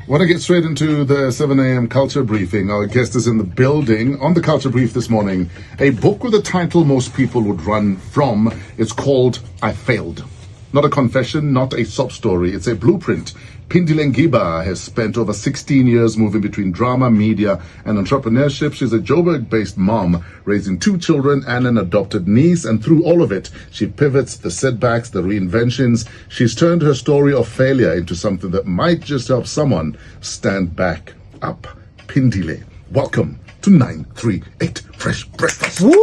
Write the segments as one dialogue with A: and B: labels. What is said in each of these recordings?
A: Want to get straight into the 7 a.m. culture briefing. Our guest is in the building on the culture brief this morning. A book with a title most people would run from. It's called I Failed. Not a confession, not a sob story. It's a blueprint. Phindile has spent over 16 years moving between drama, media, and entrepreneurship. She's a Joburg-based mom, raising 2 children and an adopted niece. And through all of it, she pivots the setbacks, the reinventions. She's turned her story of failure into something that might just help someone stand back up. Phindile, welcome to 938 Fresh Breakfast.
B: Woo!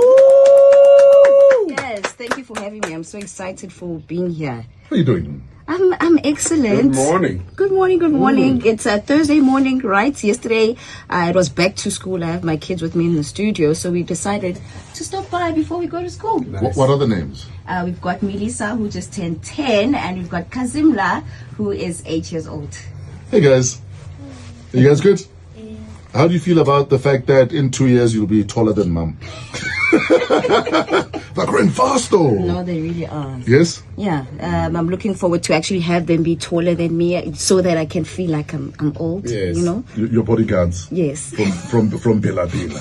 B: Yes, thank you for having me. I'm so excited for being here.
A: How are you doing?
B: I'm excellent.
C: Good morning.
B: Good morning. It's a Thursday morning, right? Yesterday, it was back to school. I have my kids with me in the studio, so we decided to stop by before we go to school.
A: Nice. What are the names?
B: We've got Melissa, who just turned 10, and we've got Kazimla, who is 8 years old.
A: Hey guys. Are you guys good? Yeah. How do you feel about the fact that in 2 years you'll be taller than mom? They're growing fast though.
B: No, they really are.
A: Yes?
B: Yeah. I'm looking forward to actually have them be taller than me so that I can feel like I'm old.
C: Yes.
B: You know?
A: Your bodyguards.
B: Yes.
A: From Bela Bela.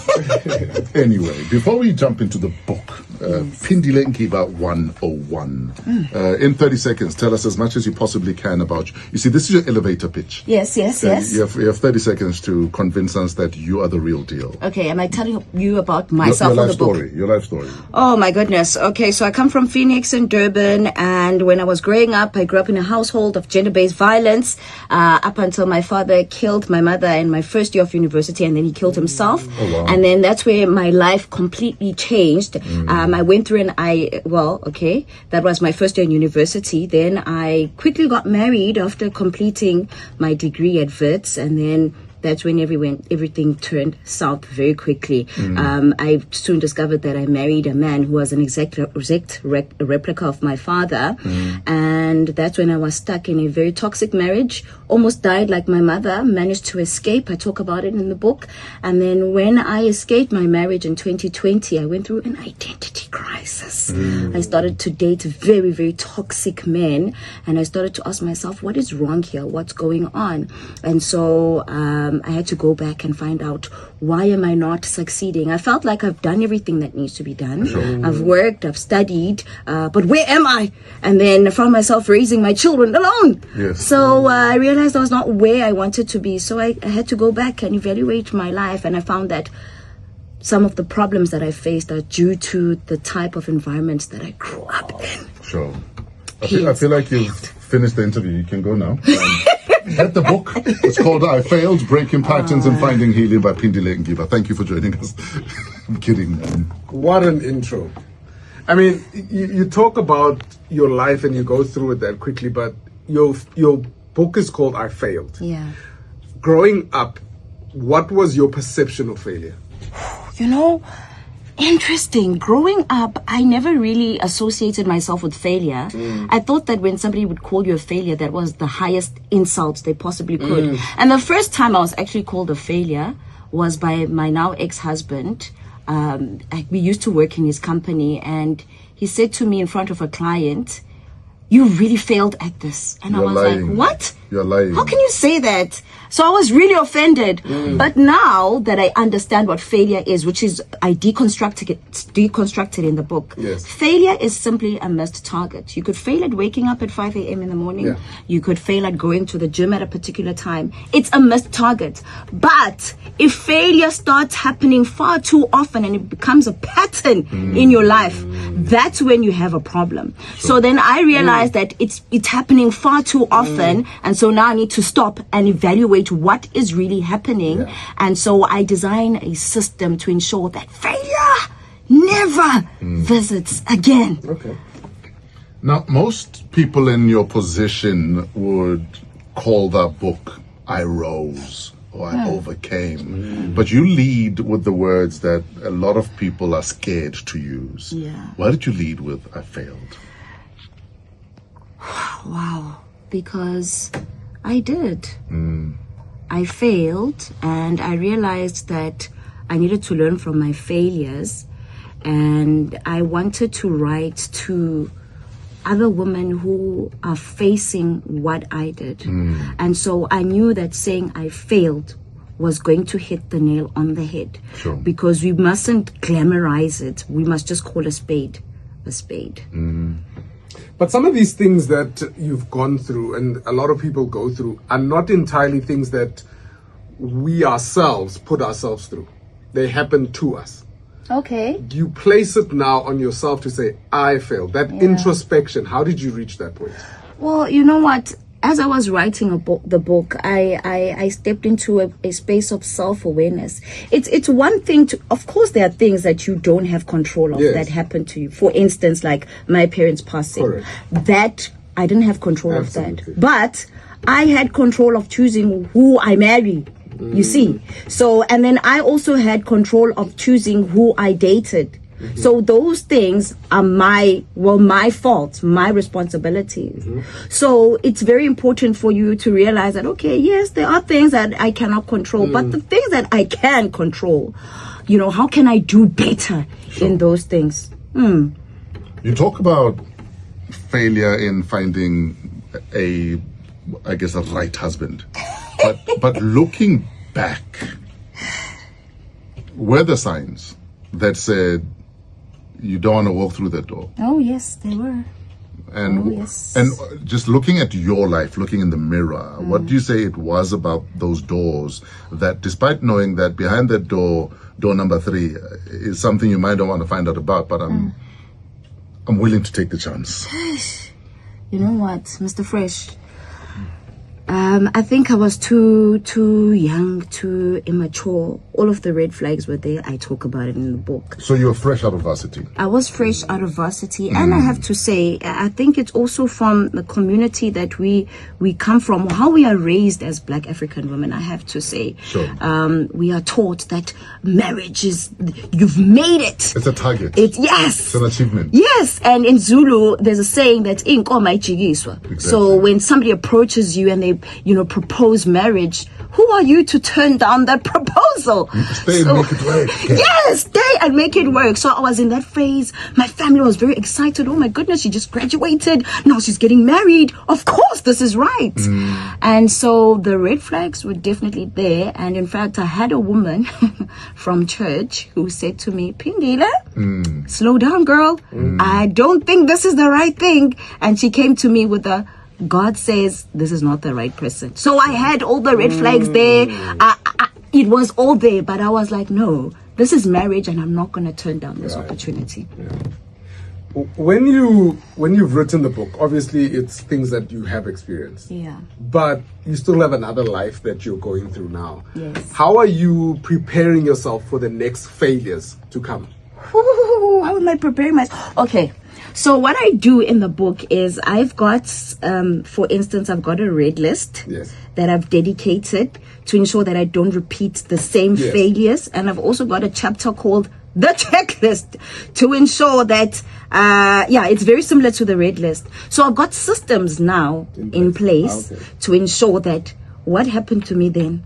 A: Anyway, before we jump into the book, Phindile 101. In 30 seconds, tell us as much as you possibly can about you. See, this is your elevator pitch.
B: Yes.
A: You have 30 seconds to convince us that you are the real deal.
B: Okay, am I telling you about myself or the book?
A: Your life story.
B: Oh my goodness. Okay, so I come from Phoenix in Durban, and when I was growing up, I grew up in a household of gender-based violence up until my father killed my mother in my first year of university, and then he killed himself.
A: Oh, wow.
B: And then that's where my life completely changed. I went through that was my first year in university. Then I quickly got married after completing my degree at Wits, and then that's when everything turned south very quickly. I soon discovered that I married a man who was an exact replica of my father. And that's when I was stuck in a very toxic marriage, almost died like my mother, managed to escape. I talk about it in the book. And then when I escaped my marriage in 2020, I went through an identity crisis. I started to date very, very toxic men. And I started to ask myself, what is wrong here? What's going on? And so I had to go back and find out, why am I not succeeding? I felt like I've done everything that needs to be done. Sure. I've worked, I've studied, but where am I? And then I found myself raising my children alone.
A: Yes.
B: So I realized I was not where I wanted to be. So I had to go back and evaluate my life. And I found that some of the problems that I faced are due to the type of environments that I grew up in.
A: Sure. I feel like you've finished the interview. You can go now. Get the book. It's called I Failed, Breaking Patterns and Finding Healing by Phindile Ngiba. Thank you for joining us. I'm kidding, man.
C: What an intro. I mean, you talk about your life and you go through it that quickly, but your book is called I Failed.
B: Yeah.
C: Growing up, what was your perception of failure?
B: You know, interesting. Growing up, I never really associated myself with failure. I thought that when somebody would call you a failure, that was the highest insult they possibly could. And the first time I was actually called a failure was by my now ex-husband. We used to work in his company, and he said to me in front of a client, "You really failed at this." And I was like, "What?
A: You're lying.
B: How can you say that?" So I was really offended. But now that I understand what failure is, which is I deconstructed in the book.
C: Yes.
B: Failure is simply a missed target. You could fail at waking up at 5 a.m. in the morning.
C: Yeah.
B: You could fail at going to the gym at a particular time. It's a missed target. But if failure starts happening far too often and it becomes a pattern in your life, that's when you have a problem. So then I realized that it's happening far too often, and so now I need to stop and evaluate what is really happening. And so I design a system to ensure that failure never visits again.
C: Okay.
A: Now, most people in your position would call that book I Rose or I Overcame. But you lead with the words that a lot of people are scared to use.
B: Yeah.
A: Why did you lead with I Failed?
B: Wow. Because I did. I failed, and I realized that I needed to learn from my failures, and I wanted to write to other women who are facing what I did. And so I knew that saying I failed was going to hit the nail on the head.
A: Sure.
B: Because we mustn't glamorize it. We must just call a spade a spade.
C: But some of these things that you've gone through and a lot of people go through are not entirely things that we ourselves put ourselves through. They happen to us.
B: Okay.
C: You place it now on yourself to say, I failed. That introspection, how did you reach that point?
B: Well, you know what? As I was writing the book, I stepped into a space of self-awareness. It's one thing to, of course, there are things that you don't have control of that happen to you. For instance, like my parents passing.
C: Correct.
B: That, I didn't have control
C: Absolutely.
B: of that. But I had control of choosing who I marry. You see? So, and then I also had control of choosing who I dated. So those things are my fault, my responsibility. So it's very important for you to realize that, okay, yes, there are things that I cannot control, but the things that I can control, you know, how can I do better in those things?
A: You talk about failure in finding a right husband. But looking back, were the signs that said you don't want to walk through that door?
B: Oh, yes, they were.
A: And
B: Oh, yes.
A: and just looking at your life, looking in the mirror, what do you say it was about those doors that, despite knowing that behind that door number 3 is something you might not want to find out about, but I'm willing to take the chance?
B: You know what, Mr. Fresh? I think I was too young, too immature. All of the red flags were there. I talk about it in the book.
A: So you were fresh out of varsity.
B: I was fresh out of varsity, and I have to say, I think it's also from the community that we come from, how we are raised as Black African women. I have to say, we are taught that marriage is, you've made it.
A: It's a target.
B: Yes.
A: It's an achievement.
B: Yes, and in Zulu, there's a saying that "Inkoma ijigiswa." So when somebody approaches you and they, propose marriage, who are you to turn down that proposal?
A: Stay and make it work.
B: Yes, stay and make it work. So I was in that phase. My family was very excited. Oh my goodness, she just graduated. Now she's getting married. Of course, this is right. And so the red flags were definitely there. And in fact, I had a woman from church who said to me, Phindile, slow down, girl. I don't think this is the right thing. And she came to me with God says this is not the right person. So I had all the red flags there. It was all there, but I was like, no, this is marriage, and I'm not going to turn down this opportunity.
C: When you've written the book, obviously it's things that you have experienced.
B: Yeah.
C: But you still have another life that you're going through now.
B: Yes.
C: How are you preparing yourself for the next failures to come?
B: Ooh, how am I preparing myself? Okay. So what I do in the book is I've got, for instance, I've got a red list that I've dedicated to ensure that I don't repeat the same failures. And I've also got a chapter called The Checklist to ensure that, it's very similar to the red list. So I've got systems now in place to ensure that what happened to me then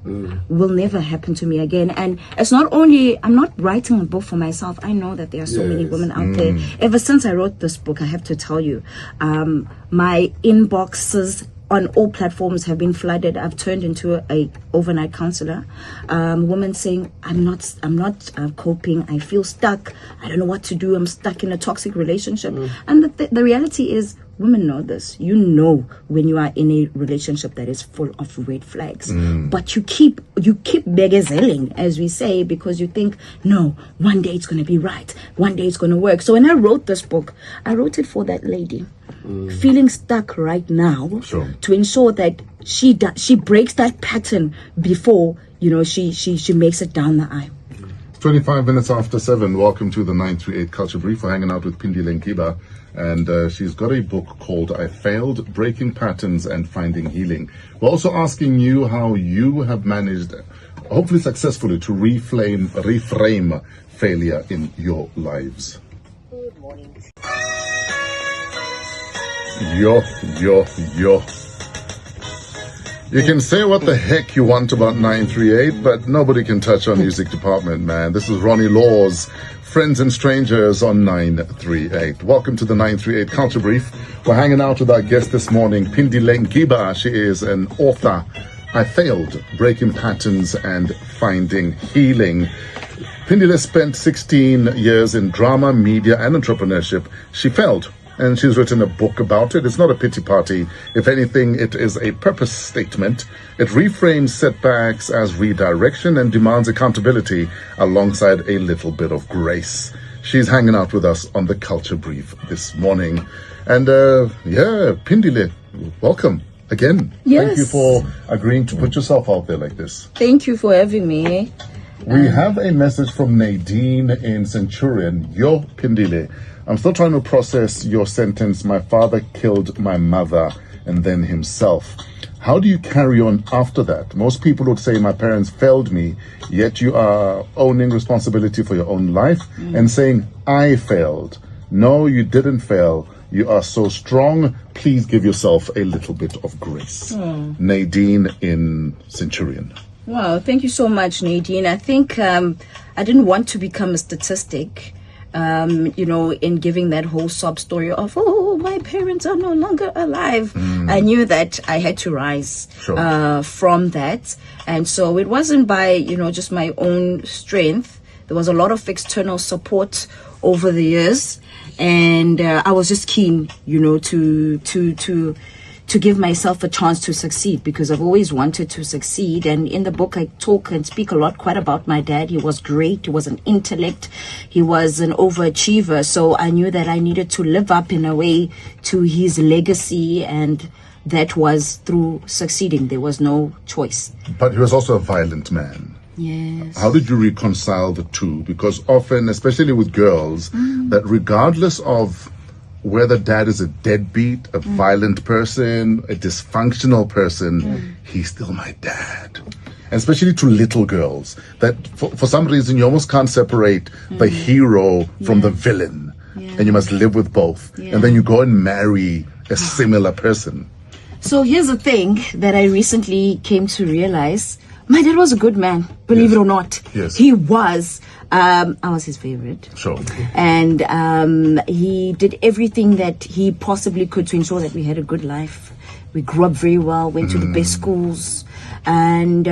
B: will never happen to me again. And it's not only, I'm not writing a book for myself. I know that there are so many women out there. Ever since I wrote this book, I have to tell you, my inboxes on all platforms have been flooded. I've turned into a overnight counselor. Women saying, I'm not coping. I feel stuck. I don't know what to do. I'm stuck in a toxic relationship. And the reality is, women know this. You know when you are in a relationship that is full of red flags. But you keep begezelling, as we say, because you think, no, one day it's going to be right. One day it's going to work. So when I wrote this book, I wrote it for that lady feeling stuck right now, to ensure that she breaks that pattern before, she makes it down the aisle.
A: 25 minutes after 7. Welcome to the 938 Culture Brief. We're hanging out with Phindile Nkiba, and she's got a book called I Failed, Breaking Patterns and Finding Healing. We're also asking you how you have managed, hopefully successfully, to reframe failure in your lives.
B: Good morning.
A: Yo. You can say what the heck you want about 938, but nobody can touch our music department, man. This is Ronnie Law's friends and strangers on 938. Welcome to the 938 Culture Brief. We're hanging out with our guest this morning, Phindile Ngiba. She is an author. I Failed, Breaking Patterns and Finding Healing. Phindile spent 16 years in drama, media and entrepreneurship. She failed, and she's written a book about it. It's not a pity party. If anything, it is a purpose statement. It reframes setbacks as redirection and demands accountability alongside a little bit of grace. She's hanging out with us on the Culture Brief this morning. And Phindile, welcome again.
B: Yes.
A: Thank you for agreeing to put yourself out there like this.
B: Thank you for having me.
A: We have a message from Nadine in Centurion. Yo, Phindile, I'm still trying to process your sentence. My father killed my mother and then himself. How do you carry on after that? Most people would say my parents failed me, yet you are owning responsibility for your own life and saying, I failed. No, you didn't fail. You are so strong. Please give yourself a little bit of grace. Nadine in Centurion.
B: Wow, thank you so much, Nadine. I think I didn't want to become a statistic, in giving that whole sob story of, oh, my parents are no longer alive. I knew that I had to rise from that. And so it wasn't by, just my own strength. There was a lot of external support over the years. And I was just keen, to give myself a chance to succeed, because I've always wanted to succeed. And in the book, I talk and speak a lot quite about my dad. He was great. He was an intellect. He was an overachiever. So I knew that I needed to live up in a way to his legacy, and that was through succeeding. There was no choice.
A: But he was also a violent man.
B: Yes.
A: How did you reconcile the two? Because often, especially with girls, that regardless of whether dad is a deadbeat, a violent person, a dysfunctional person, he's still my dad. And especially to little girls, that for some reason you almost can't separate the hero from the villain. And you must live with both. And then you go and marry a similar person.
B: So here's the thing that I recently came to realize. My dad was a good man, believe it or not.
A: Yes.
B: He was. I was his favorite.
A: Sure.
B: And he did everything that he possibly could to ensure that we had a good life. We grew up very well, went to the best schools. And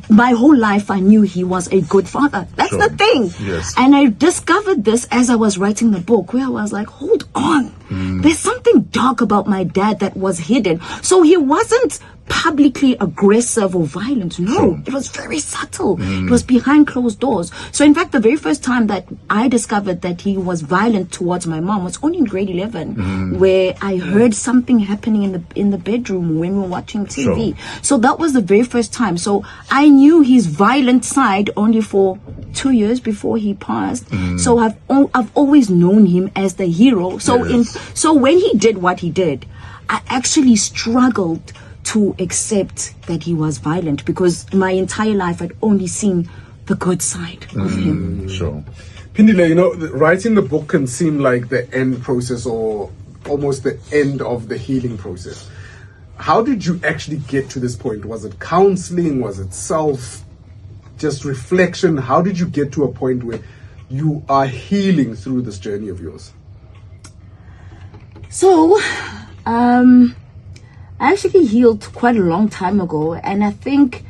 B: my whole life I knew he was a good father. That's the thing.
A: Yes.
B: And I discovered this as I was writing the book, where I was like, hold on. There's something dark about my dad that was hidden. So he wasn't publicly aggressive or violent. No, it was very subtle. It was behind closed doors. So in fact, the very first time that I discovered that he was violent towards my mom was only in grade 11, where I heard something happening in the bedroom when we were watching TV. So that was the very first time. So I knew his violent side only for 2 years before he passed. So I've always known him as the hero. So so when he did what he did, I actually struggled to accept that he was violent, because my entire life I'd only seen the good side of him.
A: Sure.
C: Phindile, writing the book can seem like the end process, or almost the end of the healing process. How did you actually get to this point? Was it counseling? Was it just reflection? How did you get to a point where you are healing through this journey of yours?
B: So, I actually healed quite a long time ago, and I think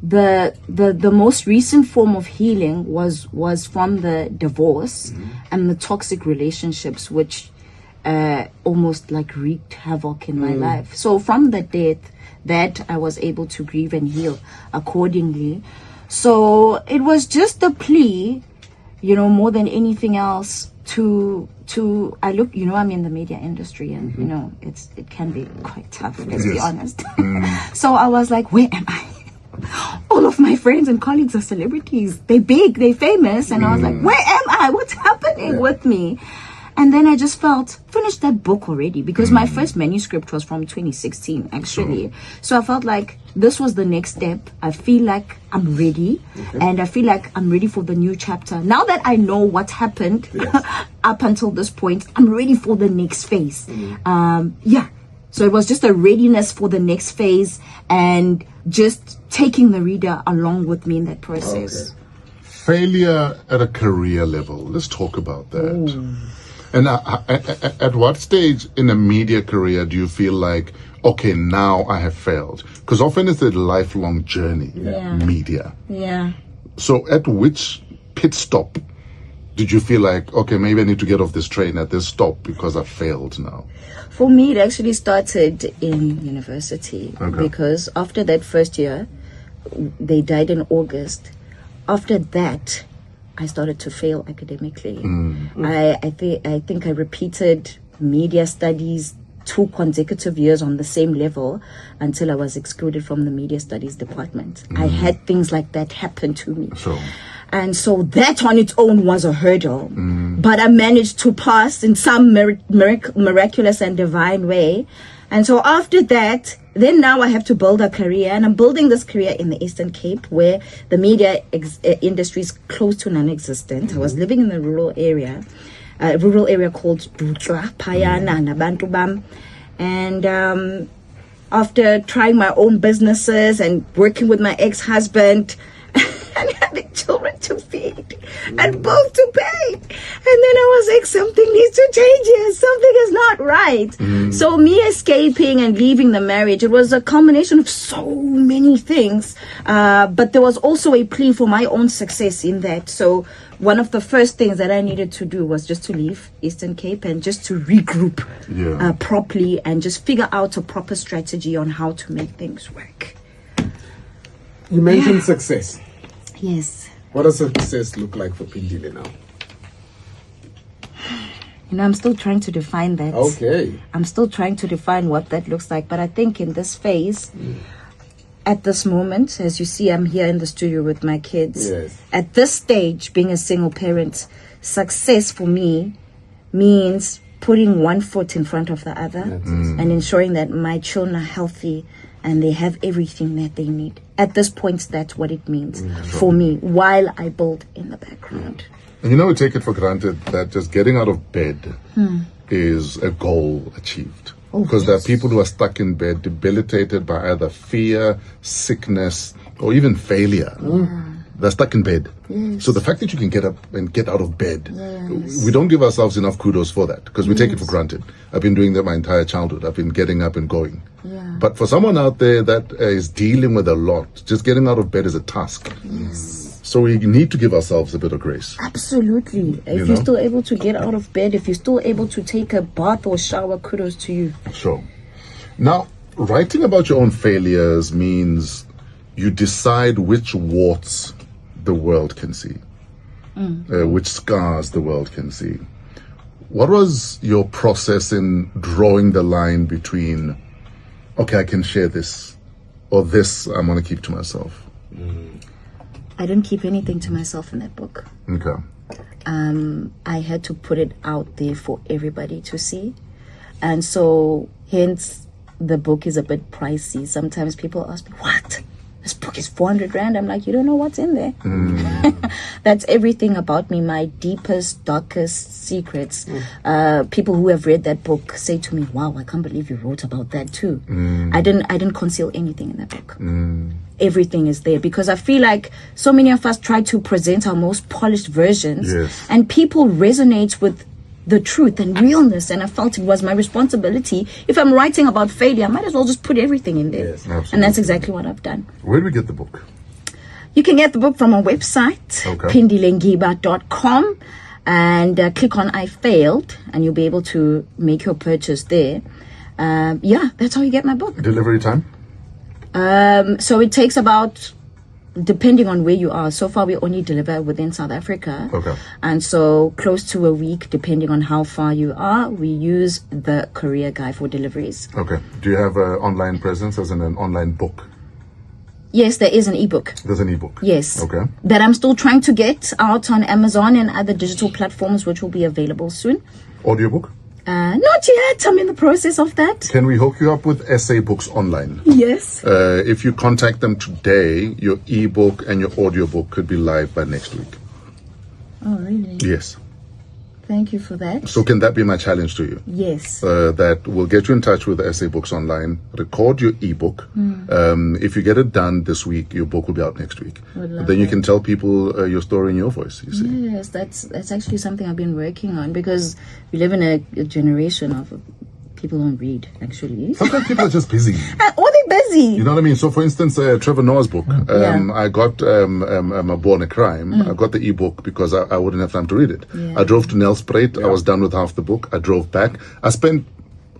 B: the most recent form of healing was from the divorce and the toxic relationships, which almost like wreaked havoc in my life. So from the death, that I was able to grieve and heal accordingly. So it was just a plea, more than anything else, I look, I'm in the media industry, and it can be quite tough, let's be honest. So I was like, where am I? All of my friends and colleagues are celebrities. They're big, they're famous, and I was like, where am I? What's happening with me? And then I just finished that book already, because my first manuscript was from 2016, actually. So I felt like this was the next step. I feel like I'm ready, and I feel like I'm ready for the new chapter. Now that I know what happened up until this point, I'm ready for the next phase. So it was just a readiness for the next phase, and just taking the reader along with me in that process.
A: Failure at a career level. Let's talk about that. And at what stage in a media career do you feel like, okay, now I have failed? Because often it's a lifelong journey, media.
B: Yeah.
A: So at which pit stop did you feel like, okay, maybe I need to get off this train at this stop because I failed now?
B: For me, it actually started in university because after that first year, they died in August. After that, I started to fail academically. I think I repeated media studies 2 consecutive years on the same level until I was excluded from the media studies department. I had things like that happen to me. And so that on its own was a hurdle. But I managed to pass in some miraculous and divine way. And so after that, then now I have to build a career. And I'm building this career in the Eastern Cape where the media industry is close to non-existent. I was living in a rural area called Buchwa, Payana, Nabantu Bam. And after trying my own businesses and working with my ex-husband, and having children to feed and bills to pay. And then I was like, something needs to change here. Something is not right. So me escaping and leaving the marriage, it was a combination of so many things. But there was also a plea for my own success in that. So one of the first things that I needed to do was just to leave Eastern Cape and just to regroup properly and just figure out a proper strategy on how to make things work.
C: You mentioned success.
B: Yes.
C: What does success look like for Phindile now?
B: I'm still trying to define that.
C: Okay.
B: I'm still trying to define what that looks like. But I think in this phase, at this moment, as you see, I'm here in the studio with my kids.
C: Yes.
B: At this stage, being a single parent, success for me means putting one foot in front of the other and ensuring that my children are healthy and they have everything that they need. At this point, that's what it means for me, while I build in the background.
A: And we take it for granted that just getting out of bed is a goal achieved. Because there are people who are stuck in bed, debilitated by either fear, sickness, or even failure. They're stuck in bed. So the fact that you can get up and get out of bed, we don't give ourselves enough kudos for that because we take it for granted. I've been doing that my entire childhood. I've been getting up and going. But for someone out there that is dealing with a lot, just getting out of bed is a task. So we need to give ourselves a bit of grace.
B: Absolutely. If you're still able to get out of bed, if you're still able to take a bath or shower, kudos to you.
A: Sure. Now, writing about your own failures means you decide which warts the world can see, which scars the world can see. What was your process in drawing the line between, okay, I can share this, or this I'm going to keep to myself?
B: I didn't keep anything to myself in that book.
A: Okay.
B: I had to put it out there for everybody to see. And so, hence, the book is a bit pricey. Sometimes people ask me, what? This book is 400 Rand. I'm like, you don't know what's in there. That's everything about me, my deepest, darkest secrets. People who have read that book say to me, wow, I can't believe you wrote about that too. I didn't conceal anything in that book. Everything is there because I feel like so many of us try to present our most polished versions and people resonate with the truth and realness, and I felt it was my responsibility. If I'm writing about failure, I might as well just put everything in there. And that's exactly what I've done.
A: Where do we get the book?
B: You can get the book from our website, phindilengiba.com, and click on I Failed, and you'll be able to make your purchase there. That's how you get my book.
A: Delivery time?
B: So it takes about, depending on where you are. So far, we only deliver within South Africa. And so close to a week, depending on how far you are, we use the courier guy for deliveries.
A: Okay. Do you have an online presence as in an online book?
B: Yes, there is an ebook.
A: There's an ebook?
B: Yes.
A: Okay.
B: That I'm still trying to get out on Amazon and other digital platforms, which will be available soon.
A: Audiobook?
B: Not yet. I'm in the process of that.
A: Can we hook you up with essay books online?
B: Yes.
A: If you contact them today, your ebook and your audiobook could be live by next week.
B: Oh, really?
A: Yes.
B: Thank you for that.
A: So can that be my challenge to you?
B: Yes.
A: That will get you in touch with Essay Books Online, record your ebook. If you get it done this week, your book will be out next week. Then you can tell people your story in your voice, you see.
B: Yes, that's actually something I've been working on, because we live in a generation of people don't read, actually.
A: Sometimes people are just busy.
B: Or they're busy.
A: You know what I mean? So, for instance, Trevor Noah's book, I got a Born a Crime. I got the ebook because I wouldn't have time to read it. I drove to Nelspruit. I was done with half the book. I drove back. I spent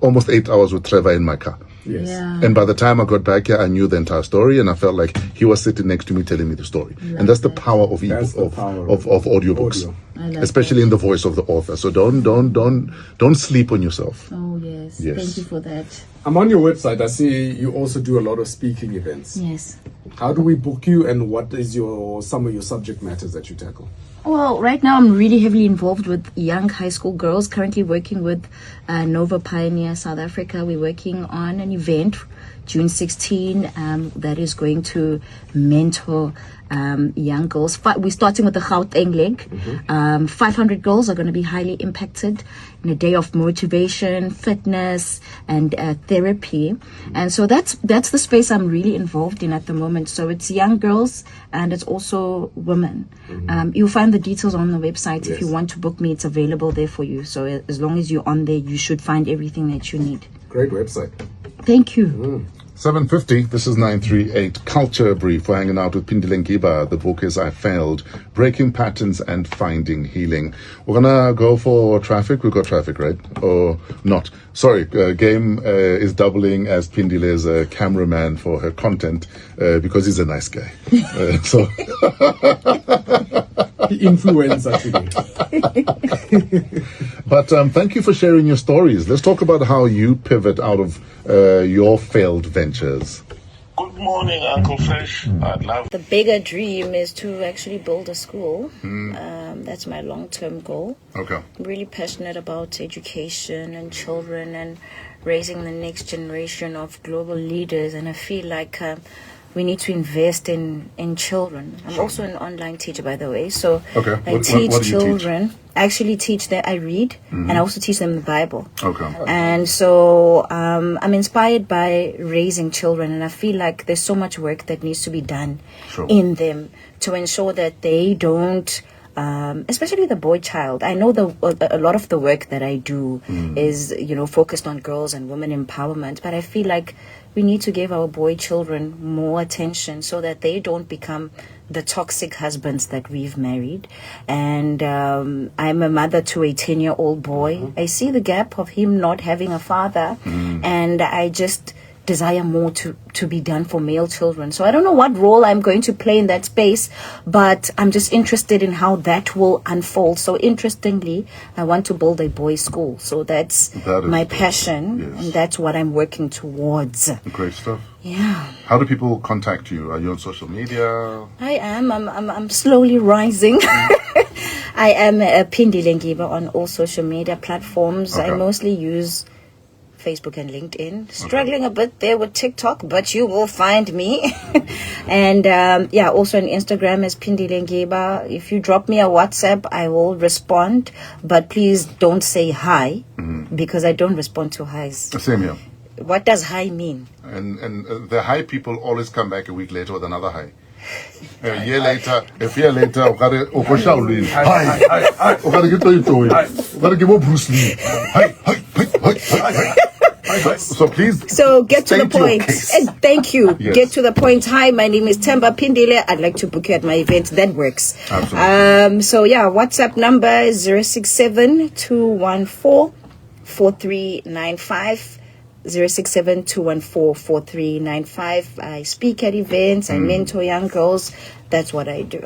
A: almost 8 hours with Trevor in my car.
C: Yes.
B: Yeah.
A: And by the time I got back here, I knew the entire story, and I felt like he was sitting next to me telling me the story. And that's the power of
C: That's the
A: ebook,
C: power
A: of audiobooks,
C: audio.
A: especially in the voice of the author. So don't sleep on yourself.
B: Oh, yes.
A: Yes.
B: Thank you for that.
C: I'm on your website. I see you also do a lot of speaking events.
B: Yes.
C: How do we book you, and what is some of your subject matters that you tackle?
B: Well, right now I'm really heavily involved with young high school girls, currently working with Nova Pioneer South Africa. We're working on an event June 16 that is going to mentor young girls. We're starting with the Gauteng leg. 500 girls are going to be highly impacted in a day of motivation, fitness, and therapy. And so that's the space I'm really involved in at the moment. So it's young girls and it's also women. You'll find the details on the website. If you want to book me, it's available there for you. So as long as you're on there, you should find everything that you need.
C: Great website.
B: Thank you.
A: 7:50, this is 938 Culture Brief. We're hanging out with Phindile Ngiba. The book is I Failed, Breaking Patterns and Finding Healing. We're gonna go for traffic. We've got traffic, right? Or not? Sorry, Game is doubling as Phindile's cameraman for her content because he's a nice guy. So
C: The influencer today.
A: But thank you for sharing your stories. Let's talk about how you pivot out of your failed ventures.
D: Good morning, Uncle Fresh. I'd love.
B: The bigger dream is to actually build a school. That's my long-term goal.
A: Okay.
B: I'm really passionate about education and children and raising the next generation of global leaders, and I feel like we need to invest in children. I'm also an online teacher, by the way, so
A: Okay.
B: I
A: What
B: teach
A: do you
B: children. I actually teach that I read, and I also teach them the Bible.
A: Okay.
B: And so I'm inspired by raising children, and I feel like there's so much work that needs to be done in them to ensure that they don't, especially the boy child. I know a lot of the work that I do is, focused on girls and women empowerment, but I feel like we need to give our boy children more attention so that they don't become the toxic husbands that we've married. And I'm a mother to a 10-year-old boy. I see the gap of him not having a father, and I just desire more to be done for male children. So I don't know what role I'm going to play in that space, but I'm just interested in how that will unfold. So interestingly, I want to build a boys' school. So that's my passion, and that's what I'm working towards.
A: Great stuff.
B: Yeah.
A: How do people contact you? Are you on social media?
B: I am. I'm slowly rising. I am a Phindile Ngiba on all social media platforms. I mostly use Facebook and LinkedIn. Struggling a bit there with TikTok, but you will find me. And also on Instagram as Phindile Ngiba. If you drop me a WhatsApp, I will respond. But please don't say hi, because I don't respond to highs.
A: Same here.
B: What does hi mean?
A: And the high people always come back a week later with another high. A year later, hi, get to give up Bruce Lee. Hi. So please.
B: So get to the point. And thank you.
A: Yes.
B: Get to the point. Hi, my name is Themba Phindile. I'd like to book you at my event. That works.
A: Absolutely.
B: WhatsApp number is 067-214-4395. 067-214-4395. I speak at events. I mentor young girls. That's what I do.